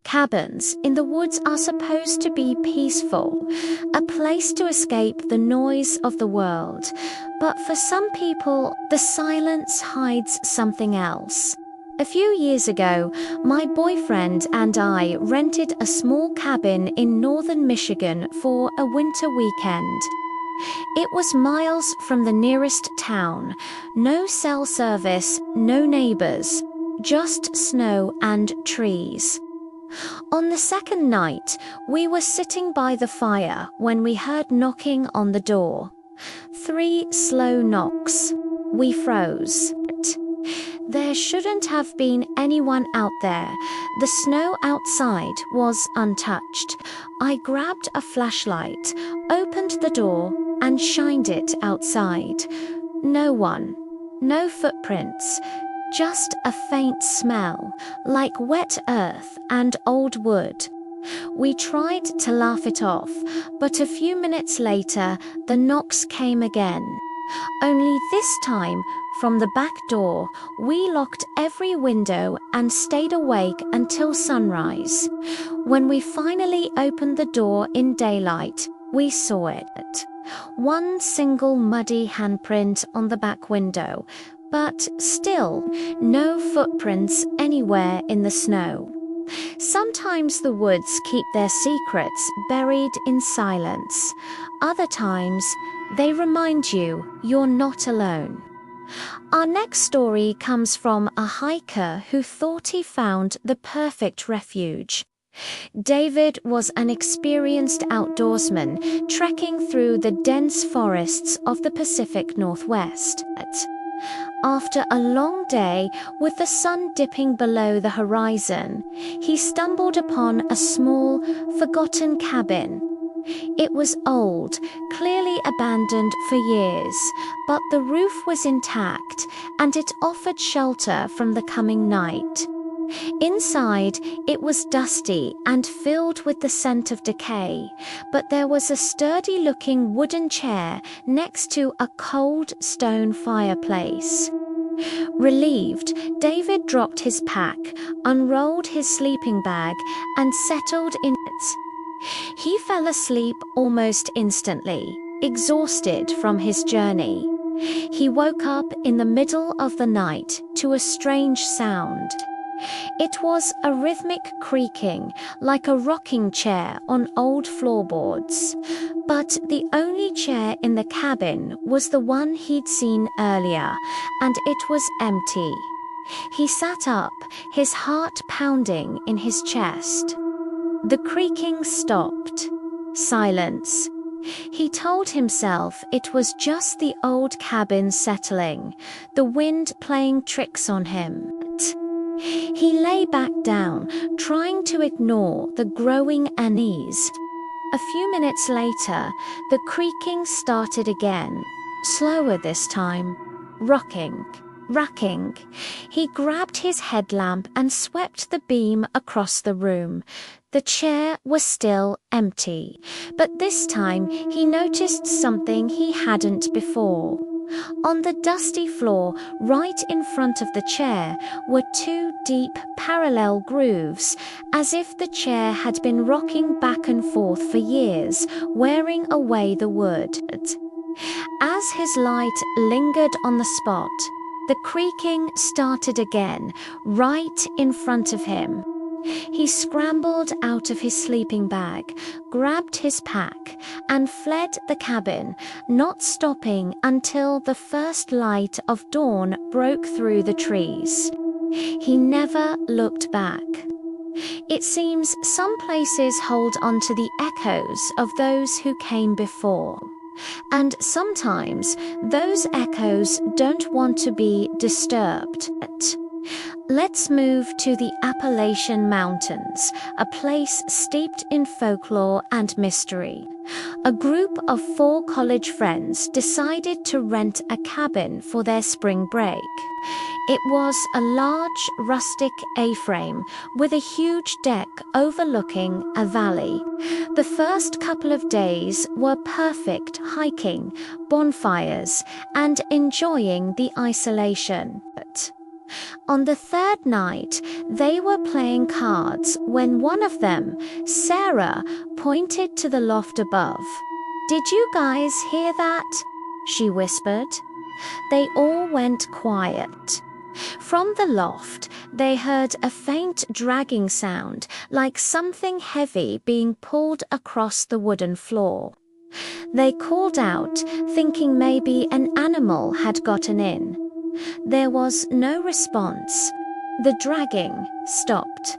Cabins in the woods are supposed to be peaceful, a place to escape the noise of the world. But for some people, the silence hides something else. A few years ago, my boyfriend and I rented a small cabin in northern Michigan for a winter weekend. It was miles from the nearest town, no cell service, no neighbors, just snow and trees. On the second night, we were sitting by the fire when we heard knocking on the door. 3 slow knocks. We froze. There shouldn't have been anyone out there. The snow outside was untouched. I grabbed a flashlight, opened the door, and shined it outside. No one. No footprints. Just a faint smell, like wet earth and old wood. We tried to laugh it off, but a few minutes later, the knocks came again. Only this time, from the back door, we locked every window and stayed awake until sunrise. When we finally opened the door in daylight, we saw it. One single muddy handprint on the back window, but still, no footprints anywhere in the snow. Sometimes the woods keep their secrets buried in silence. Other times, they remind you you're not alone. Our next story comes from a hiker who thought he found the perfect refuge. David was an experienced outdoorsman trekking through the dense forests of the Pacific Northwest. After a long day, with the sun dipping below the horizon, he stumbled upon a small, forgotten cabin. It was old, clearly abandoned for years, but the roof was intact and it offered shelter from the coming night. Inside, it was dusty and filled with the scent of decay, but there was a sturdy-looking wooden chair next to a cold stone fireplace. Relieved, David dropped his pack, unrolled his sleeping bag, and settled in it. He fell asleep almost instantly, exhausted from his journey. He woke up in the middle of the night to a strange sound. It was a rhythmic creaking, like a rocking chair on old floorboards. But the only chair in the cabin was the one he'd seen earlier, and it was empty. He sat up, his heart pounding in his chest. The creaking stopped. Silence. He told himself it was just the old cabin settling, the wind playing tricks on him. He lay back down, trying to ignore the growing unease. A few minutes later, the creaking started again, slower this time, rocking. He grabbed his headlamp and swept the beam across the room. The chair was still empty, but this time he noticed something he hadn't before. On the dusty floor, right in front of the chair, were 2 deep, parallel grooves, as if the chair had been rocking back and forth for years, wearing away the wood. As his light lingered on the spot, the creaking started again, right in front of him. He scrambled out of his sleeping bag, grabbed his pack, and fled the cabin, not stopping until the first light of dawn broke through the trees. He never looked back. It seems some places hold on to the echoes of those who came before. And sometimes those echoes don't want to be disturbed. Let's move to the Appalachian Mountains, a place steeped in folklore and mystery. A group of 4 college friends decided to rent a cabin for their spring break. It was a large, rustic A-frame with a huge deck overlooking a valley. The first couple of days were perfect hiking, bonfires, and enjoying the isolation. But On the third night, they were playing cards when one of them, Sarah, pointed to the loft above. "Did you guys hear that?" she whispered. They all went quiet. From the loft, they heard a faint dragging sound, like something heavy being pulled across the wooden floor. They called out, thinking maybe an animal had gotten in. There was no response. The dragging stopped.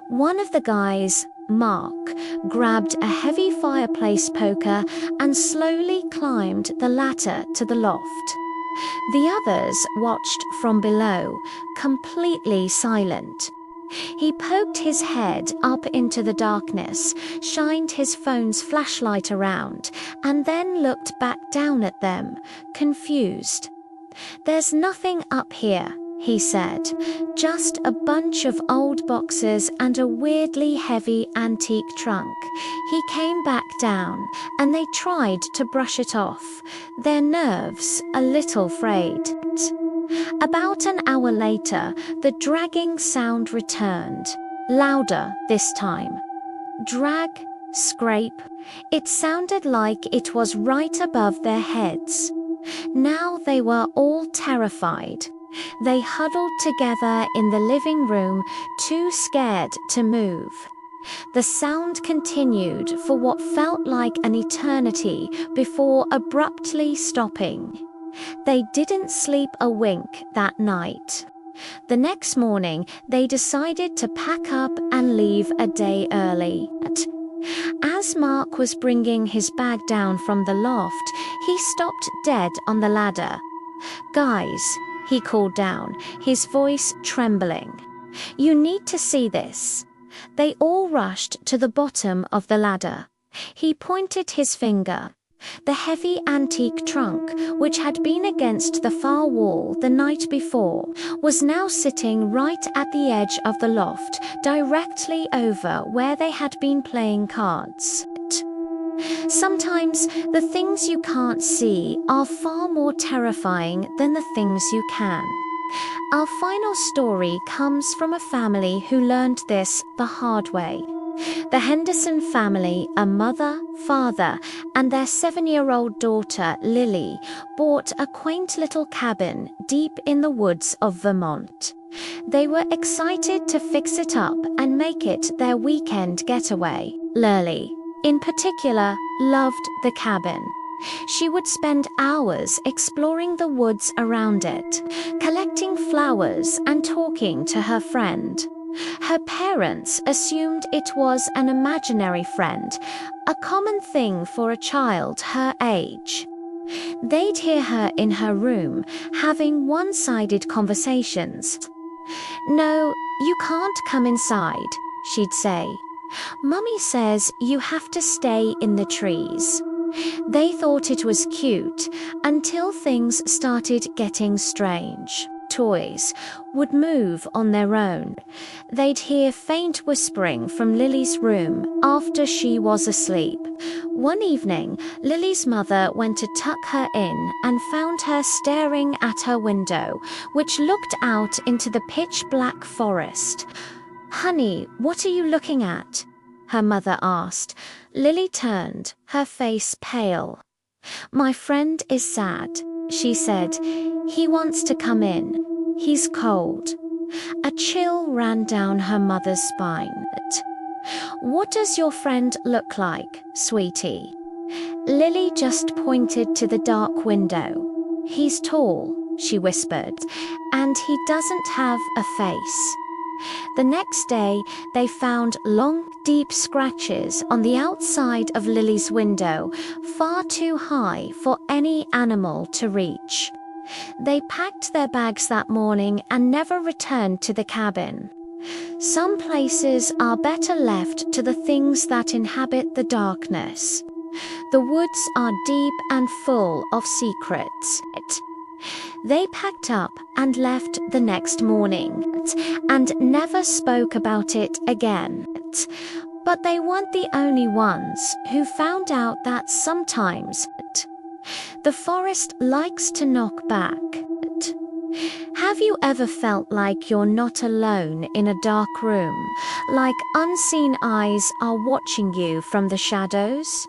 One of the guys, Mark, grabbed a heavy fireplace poker and slowly climbed the ladder to the loft. The others watched from below, completely silent. He poked his head up into the darkness, shined his phone's flashlight around, and then looked back down at them, confused. "There's nothing up here," he said, "just a bunch of old boxes and a weirdly heavy antique trunk." He came back down, and they tried to brush it off, their nerves a little frayed. About an hour later, the dragging sound returned, louder this time. Drag, scrape. It sounded like it was right above their heads. Now they were all terrified. They huddled together in the living room, too scared to move. The sound continued for what felt like an eternity before abruptly stopping. They didn't sleep a wink that night. The next morning, they decided to pack up and leave a day early. As Mark was bringing his bag down from the loft, he stopped dead on the ladder. "Guys," he called down, his voice trembling, "you need to see this." They all rushed to the bottom of the ladder. He pointed his finger. The heavy antique trunk, which had been against the far wall the night before, was now sitting right at the edge of the loft, directly over where they had been playing cards. Sometimes the things you can't see are far more terrifying than the things you can. Our final story comes from a family who learned this the hard way. The Henderson family, a mother, father, and their 7-year-old daughter, Lily, bought a quaint little cabin deep in the woods of Vermont. They were excited to fix it up and make it their weekend getaway. Lily, in particular, loved the cabin. She would spend hours exploring the woods around it, collecting flowers and talking to her friend. Her parents assumed it was an imaginary friend, a common thing for a child her age. They'd hear her in her room, having one-sided conversations. "No, you can't come inside," she'd say. "Mummy says you have to stay in the trees." They thought it was cute until things started getting strange. Toys would move on their own. They'd hear faint whispering from Lily's room after she was asleep. One evening, Lily's mother went to tuck her in and found her staring at her window, which looked out into the pitch-black forest. "Honey, what are you looking at?" her mother asked. Lily turned, her face pale. "My friend is sad," she said. "He wants to come in. He's cold." A chill ran down her mother's spine. "What does your friend look like, sweetie?" Lily just pointed to the dark window. "He's tall," she whispered, "and he doesn't have a face." The next day, they found long, deep scratches on the outside of Lily's window, far too high for any animal to reach. They packed their bags that morning and never returned to the cabin. Some places are better left to the things that inhabit the darkness. The woods are deep and full of secrets. They packed up and left the next morning, and never spoke about it again. But they weren't the only ones who found out that sometimes the forest likes to knock back. Have you ever felt like you're not alone in a dark room, like unseen eyes are watching you from the shadows?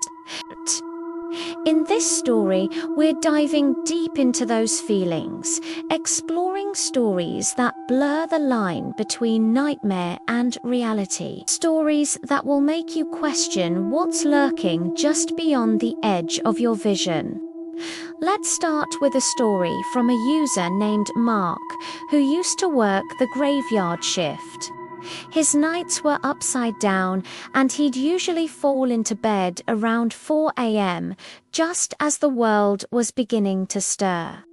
In this story, we're diving deep into those feelings, exploring stories that blur the line between nightmare and reality. Stories that will make you question what's lurking just beyond the edge of your vision. Let's start with a story from a user named Mark, who used to work the graveyard shift. His nights were upside down, and he'd usually fall into bed around 4 a.m., just as the world was beginning to stir.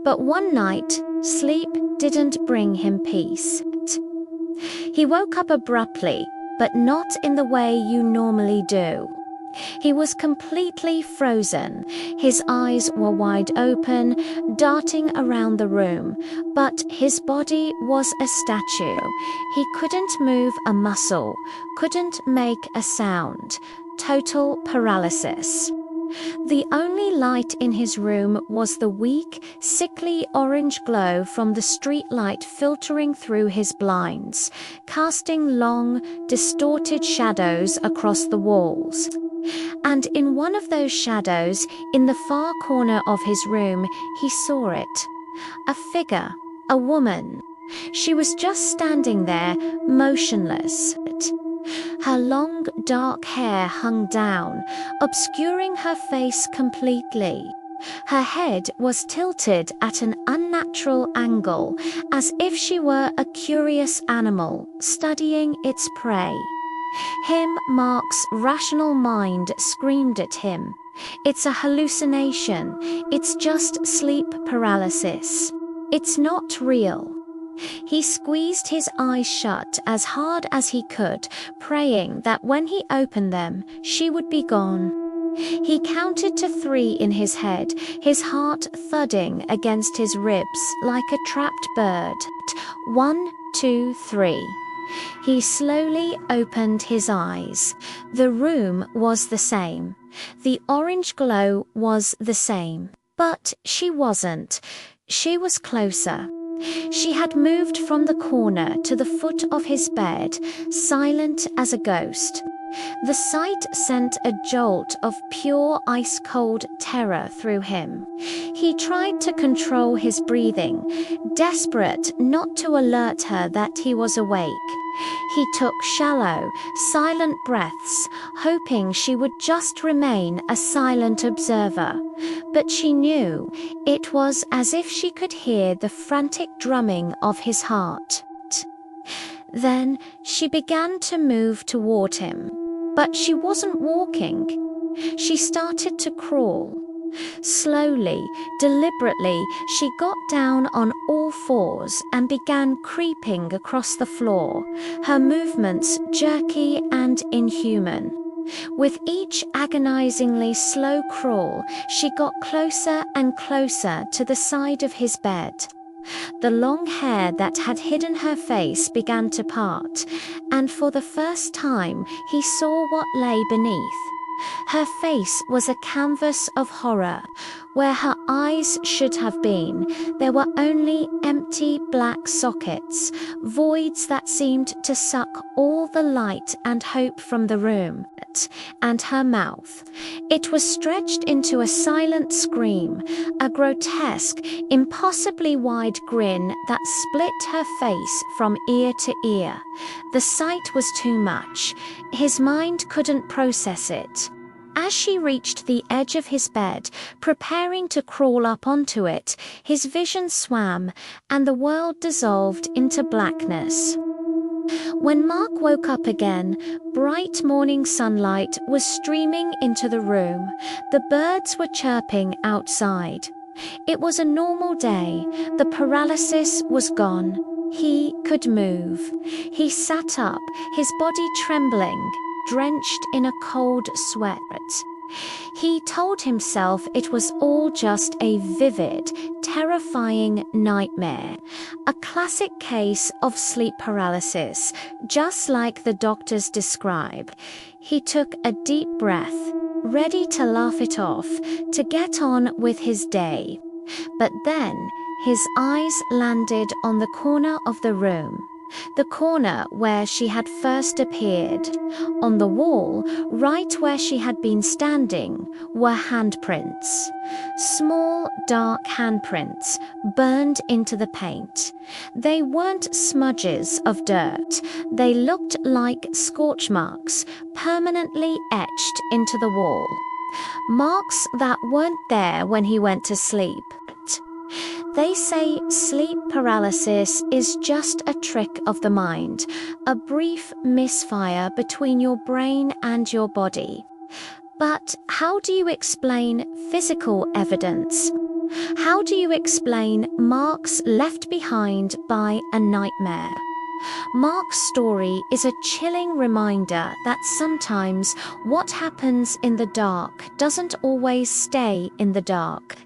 But one night, sleep didn't bring him peace. He woke up abruptly, but not in the way you normally do. He was completely frozen. His eyes were wide open, darting around the room, but his body was a statue. He couldn't move a muscle, couldn't make a sound. Total paralysis. The only light in his room was the weak, sickly orange glow from the street light filtering through his blinds, casting long, distorted shadows across the walls. And in one of those shadows, in the far corner of his room, he saw it. A figure, a woman. She was just standing there, motionless. Her long, dark hair hung down, obscuring her face completely. Her head was tilted at an unnatural angle, as if she were a curious animal studying its prey. Mark's rational mind screamed at him. It's a hallucination. It's just sleep paralysis. It's not real. He squeezed his eyes shut as hard as he could, praying that when he opened them, she would be gone. He counted to 3 in his head, his heart thudding against his ribs like a trapped bird. 1, 2, 3. He slowly opened his eyes. The room was the same. The orange glow was the same. But she wasn't. She was closer. She had moved from the corner to the foot of his bed, silent as a ghost. The sight sent a jolt of pure ice-cold terror through him. He tried to control his breathing, desperate not to alert her that he was awake. He took shallow, silent breaths, hoping she would just remain a silent observer. But she knew it was as if she could hear the frantic drumming of his heart. Then she began to move toward him. But she wasn't walking. She started to crawl. Slowly, deliberately, she got down on all fours and began creeping across the floor, her movements jerky and inhuman. With each agonizingly slow crawl, she got closer and closer to the side of his bed. The long hair that had hidden her face began to part, and for the first time he saw what lay beneath. Her face was a canvas of horror. Where her eyes should have been, there were only empty black sockets, voids that seemed to suck all the light and hope from the room. And her mouth. It was stretched into a silent scream, a grotesque, impossibly wide grin that split her face from ear to ear. The sight was too much. His mind couldn't process it. As she reached the edge of his bed, preparing to crawl up onto it, his vision swam, and the world dissolved into blackness. When Mark woke up again, bright morning sunlight was streaming into the room. The birds were chirping outside. It was a normal day. The paralysis was gone. He could move. He sat up, his body trembling, drenched in a cold sweat. He told himself it was all just a vivid, terrifying nightmare, a classic case of sleep paralysis, just like the doctors describe. He took a deep breath, ready to laugh it off, to get on with his day. But then His eyes landed on the corner of the room, the corner where she had first appeared. On the wall, right where she had been standing, were handprints. Small, dark handprints, burned into the paint. They weren't smudges of dirt. They looked like scorch marks, permanently etched into the wall. Marks that weren't there when he went to sleep. They say sleep paralysis is just a trick of the mind, a brief misfire between your brain and your body. But how do you explain physical evidence? How do you explain marks left behind by a nightmare? Mark's story is a chilling reminder that sometimes what happens in the dark doesn't always stay in the dark.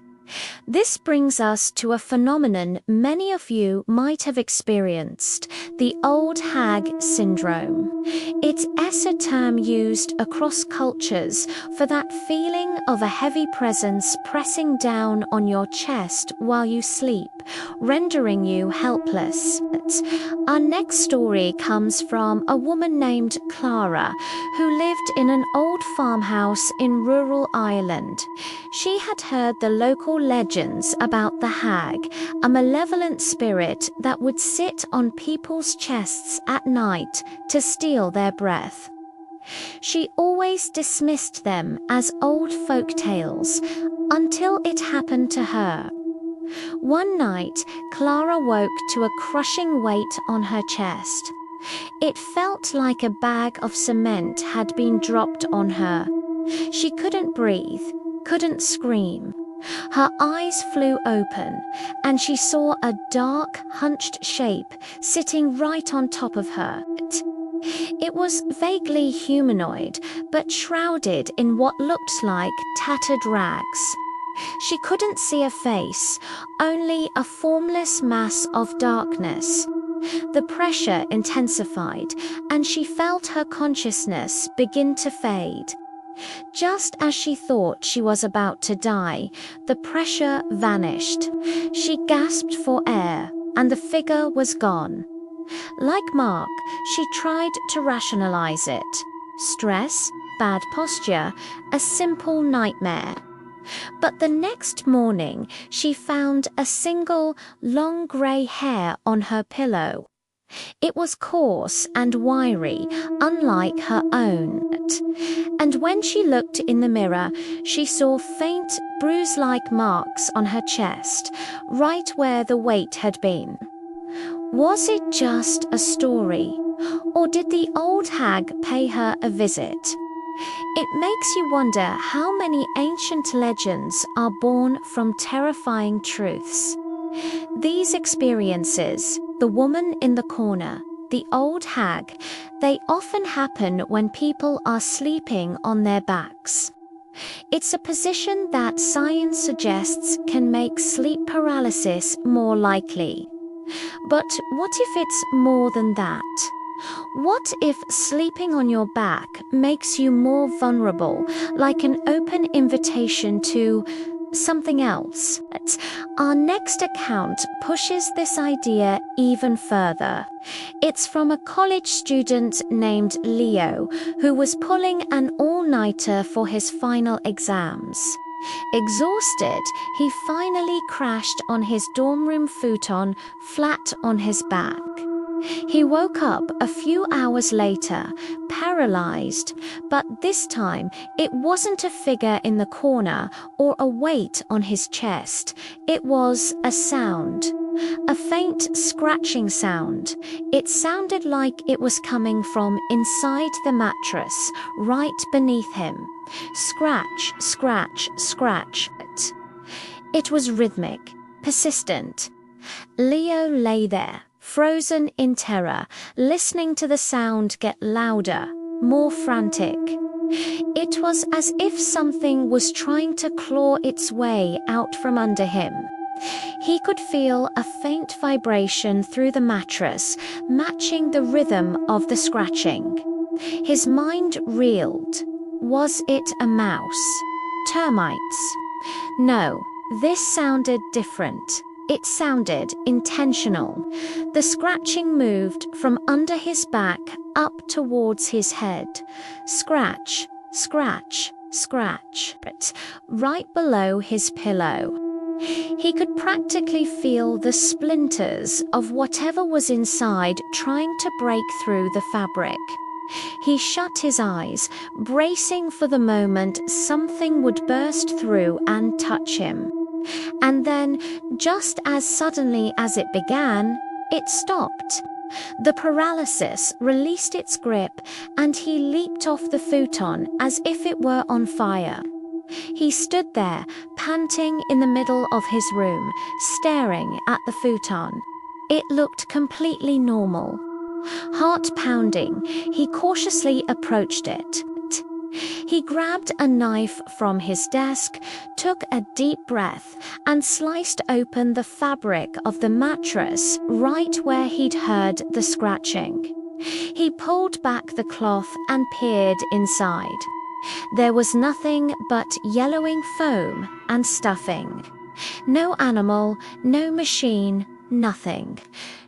This brings us to a phenomenon many of you might have experienced, the old hag syndrome. It's a term used across cultures for that feeling of a heavy presence pressing down on your chest while you sleep, rendering you helpless. Our next story comes from a woman named Clara, who lived in an old farmhouse in rural Ireland. She had heard the local legends about the hag, a malevolent spirit that would sit on people's chests at night to steal their breath. She always dismissed them as old folk tales until it happened to her. One night, Clara woke to a crushing weight on her chest. It felt like a bag of cement had been dropped on her. She couldn't breathe, couldn't scream. Her eyes flew open, and she saw a dark, hunched shape sitting right on top of her. It was vaguely humanoid, but shrouded in what looked like tattered rags. She couldn't see a face, only a formless mass of darkness. The pressure intensified, and she felt her consciousness begin to fade. Just as she thought she was about to die, the pressure vanished. She gasped for air, and the figure was gone. Like Mark, she tried to rationalize it. Stress, bad posture, a simple nightmare. But the next morning, she found a single, long grey hair on her pillow. It was coarse and wiry, unlike her own. And when she looked in the mirror, she saw faint, bruise-like marks on her chest, right where the weight had been. Was it just a story, or did the old hag pay her a visit? It makes you wonder how many ancient legends are born from terrifying truths. These experiences, the woman in the corner, the old hag, they often happen when people are sleeping on their backs. It's a position that science suggests can make sleep paralysis more likely. But what if it's more than that? What if sleeping on your back makes you more vulnerable, like an open invitation to something else? Our next account pushes this idea even further. It's from a college student named Leo, who was pulling an all-nighter for his final exams. Exhausted, he finally crashed on his dorm room futon, flat on his back. He woke up a few hours later, paralyzed, but this time it wasn't a figure in the corner or a weight on his chest. It was a sound, a faint scratching sound. It sounded like it was coming from inside the mattress, right beneath him. Scratch, scratch, scratch. It was rhythmic, persistent. Leo lay there, frozen in terror, listening to the sound get louder, more frantic. It was as if something was trying to claw its way out from under him. He could feel a faint vibration through the mattress, matching the rhythm of the scratching. His mind reeled. Was it a mouse? Termites? No, this sounded different. It sounded intentional. The scratching moved from under his back up towards his head. Scratch, scratch, scratch, right below his pillow. He could practically feel the splinters of whatever was inside trying to break through the fabric. He shut his eyes, bracing for the moment something would burst through and touch him. And then, just as suddenly as it began, it stopped. The paralysis released its grip, and he leaped off the futon as if it were on fire. He stood there, panting in the middle of his room, staring at the futon. It looked completely normal. Heart pounding, he cautiously approached it. He grabbed a knife from his desk, took a deep breath, and sliced open the fabric of the mattress right where he'd heard the scratching. He pulled back the cloth and peered inside. There was nothing but yellowing foam and stuffing. No animal, no machine, nothing.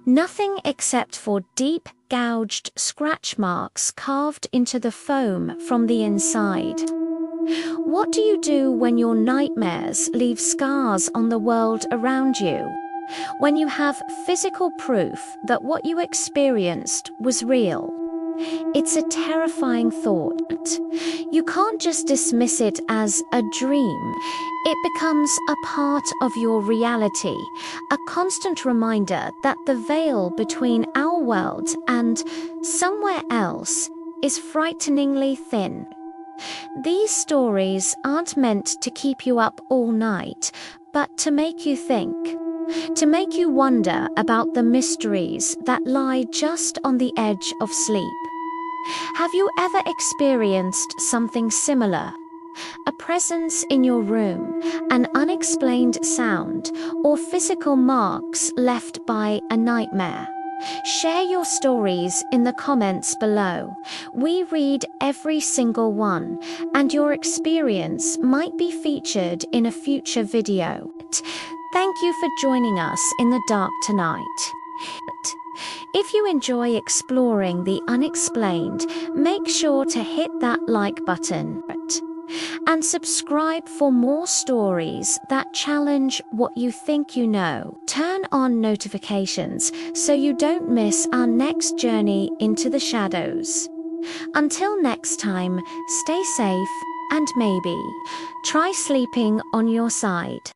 Nothing except for deep, gouged scratch marks carved into the foam from the inside. What do you do when your nightmares leave scars on the world around you? When you have physical proof that what you experienced was real? It's a terrifying thought. You can't just dismiss it as a dream. It becomes a part of your reality, a constant reminder that the veil between our world and somewhere else is frighteningly thin. These stories aren't meant to keep you up all night, but to make you think. To make you wonder about the mysteries that lie just on the edge of sleep. Have you ever experienced something similar? A presence in your room, an unexplained sound, or physical marks left by a nightmare? Share your stories in the comments below. We read every single one, and your experience might be featured in a future video. Thank you for joining us in the dark tonight. If you enjoy exploring the unexplained, make sure to hit that like button and subscribe for more stories that challenge what you think you know. Turn on notifications so you don't miss our next journey into the shadows. Until next time, stay safe and maybe try sleeping on your side.